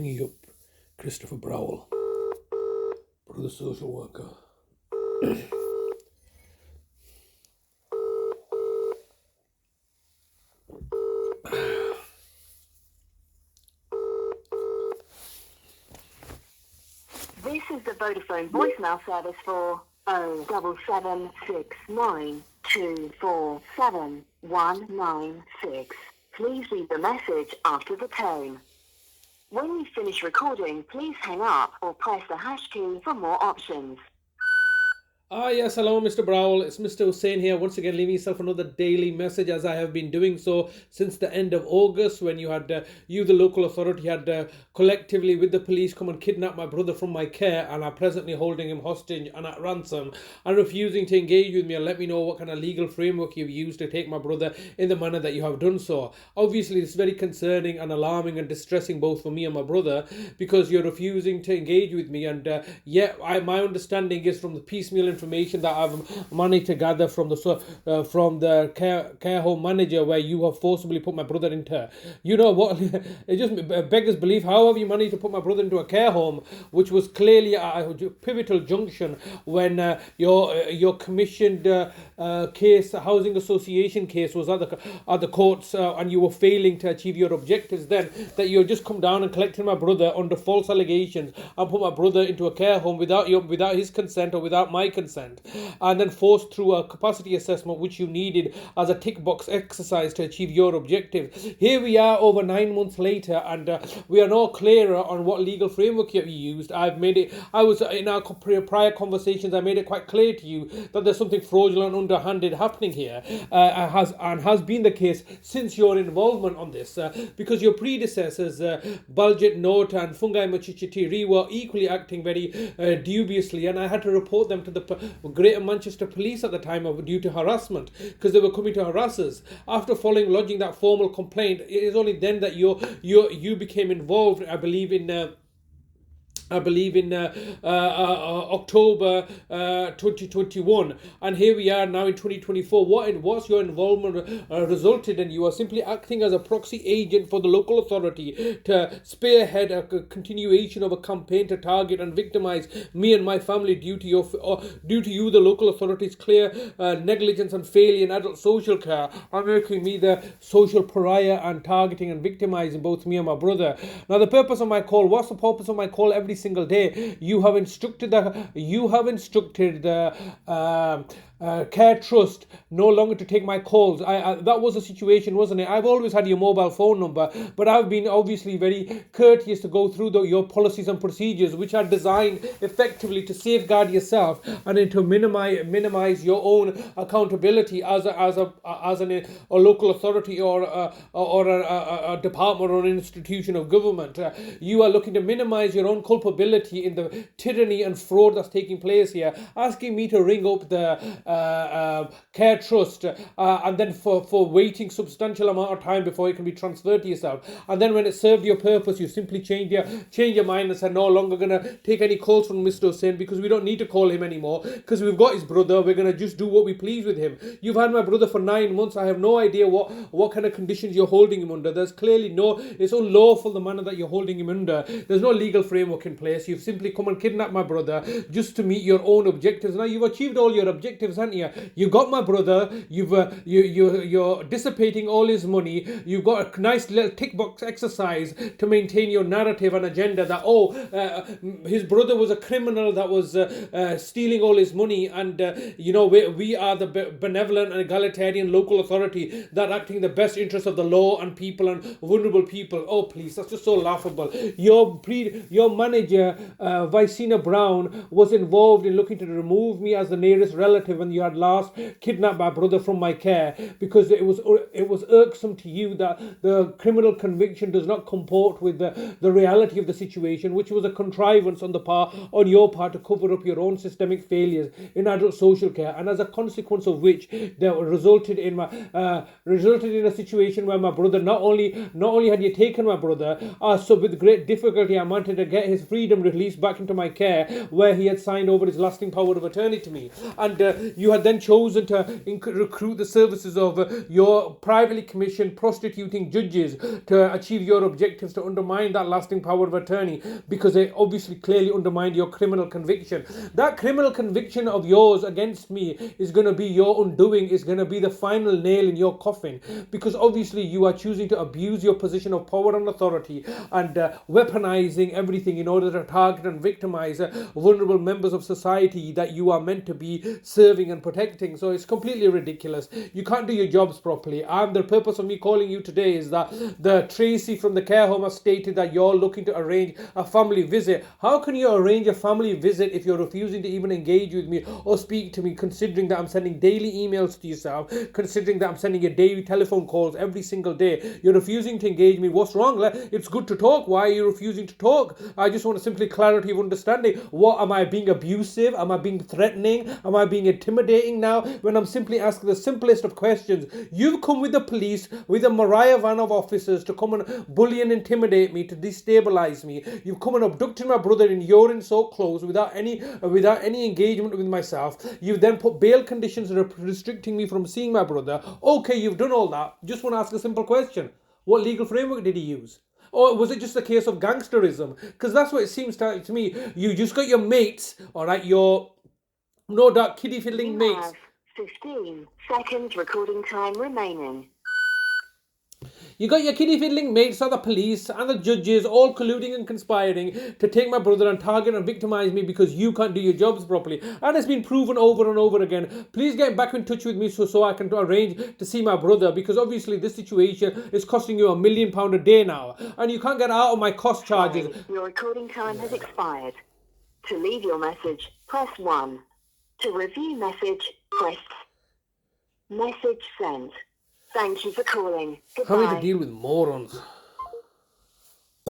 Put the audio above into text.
ringing up Christopher Browell, brother social worker. This is the Vodafone voicemail service for 07769247196. Please leave the message after the tone. When you finish recording, please hang up or press the hash key for more options. Yes, hello Mr. Browell, it's Mr. Hussain here, once again leaving yourself another daily message, as I have been doing so since the end of August, when you had, you the local authority had collectively with the police come and kidnap my brother from my care and are presently holding him hostage and at ransom and refusing to engage with me and let me know what kind of legal framework you've used to take my brother in the manner that you have done so. Obviously it's very concerning and alarming and distressing both for me and my brother, because you're refusing to engage with me, and my understanding is from the piecemeal information that I've managed to gather from the care home manager, where you have forcibly put my brother into. You know what? It just beggars belief. How have you managed to put my brother into a care home, which was clearly a pivotal junction when your commissioned case, housing association case, was at the courts, and you were failing to achieve your objectives? Then that you just come down and collected my brother under false allegations and put my brother into a care home without his consent or without my consent, and then forced through a capacity assessment which you needed as a tick box exercise to achieve your objective. Here we are over 9 months later, and we are no clearer on what legal framework you used. I was in our prior conversations, I made it quite clear to you that there's something fraudulent, underhanded happening here, has been the case since your involvement on this, because your predecessors, Baljit Nota and Fungai Machichitiri, were equally acting very dubiously, and I had to report them to the Greater Manchester Police at the time due to harassment, because they were coming to harass us. After lodging that formal complaint, it is only then that you became involved, I believe in October 2021, and here we are now in 2024. What's your involvement resulted in? You are simply acting as a proxy agent for the local authority to spearhead a continuation of a campaign to target and victimize me and my family due to you, the local authority's clear negligence and failure in adult social care, and making me the social pariah and targeting and victimizing both me and my brother. Now, the purpose of my call, what's the purpose of my call every single day? You have instructed the Care Trust no longer to take my calls. That was the situation, wasn't it? I've always had your mobile phone number, but I've been obviously very courteous to go through your policies and procedures, which are designed effectively to safeguard yourself and to minimize your own accountability as a local authority or a department or an institution of government. You are looking to minimize your own culpability in the tyranny and fraud that's taking place here, asking me to ring up the Care Trust and then for waiting substantial amount of time before it can be transferred to yourself, and then when it served your purpose, you simply change your mind and said no longer going to take any calls from Mr. Hussain because we don't need to call him anymore because we've got his brother. We're going to just do what we please with him. You've had my brother for 9 months. I have no idea what kind of conditions you're holding him under. There's clearly it's unlawful the manner that you're holding him under. There's no legal framework in place. You've simply come and kidnapped my brother just to meet your own objectives. Now you've achieved all your objectives, haven't you? You got my brother. You're dissipating all his money. You've got a nice little tick box exercise to maintain your narrative and agenda that his brother was a criminal that was stealing all his money, and we are the benevolent and egalitarian local authority that acting in the best interest of the law and people and vulnerable people. Oh please, that's just so laughable. Your manager Vicina Brown was involved in looking to remove me as the nearest relative when you had last kidnapped my brother from my care, because it was irksome to you that the criminal conviction does not comport with the reality of the situation, which was a contrivance on your part to cover up your own systemic failures in adult social care, and as a consequence of which that resulted in a situation where my brother not only had you taken my brother, so with great difficulty I wanted to get his freedom released back into my care, where he had signed over his lasting power of attorney to me, and You had then chosen to recruit the services of your privately commissioned prostituting judges to achieve your objectives, to undermine that lasting power of attorney, because it obviously clearly undermined your criminal conviction. That criminal conviction of yours against me is going to be your undoing, is going to be the final nail in your coffin, because obviously you are choosing to abuse your position of power and authority and weaponizing everything in order to target and victimize vulnerable members of society that you are meant to be serving and protecting. So it's completely ridiculous. You can't do your jobs properly. And the purpose of me calling you today is that the Tracy from the care home has stated that you're looking to arrange a family visit. How can you arrange a family visit if you're refusing to even engage with me or speak to me, considering that I'm sending daily emails to yourself, considering that I'm sending you daily telephone calls every single day? You're refusing to engage me. What's wrong? It's good to talk. Why are you refusing to talk? I just want simply clarity of understanding. What, am I being abusive? Am I being threatening? Am I being intimidating now when I'm simply asking the simplest of questions? You've come with the police, with a Mariah van of officers to come and bully and intimidate me, to destabilize me. You've come and abducted my brother in urine so close without any engagement with myself. You've then put bail conditions restricting me from seeing my brother. Okay, you've done all that. Just want to ask a simple question. What legal framework did he use? Or was it just a case of gangsterism? Because that's what it seems to me. You just got your mates, all right, your no doubt kiddie fiddling mates. 15 seconds recording time remaining. You got your kiddie fiddling mates and the police and the judges all colluding and conspiring to take my brother and target and victimize me because you can't do your jobs properly. And it's been proven over and over again. Please get back in touch with me so I can arrange to see my brother, because obviously this situation is costing you £1 million a day now. And you can't get out of my cost charges. Sorry, your recording time has expired. To leave your message, press 1. To review message, press message sent. Thank you for calling. Goodbye. Having to deal with morons.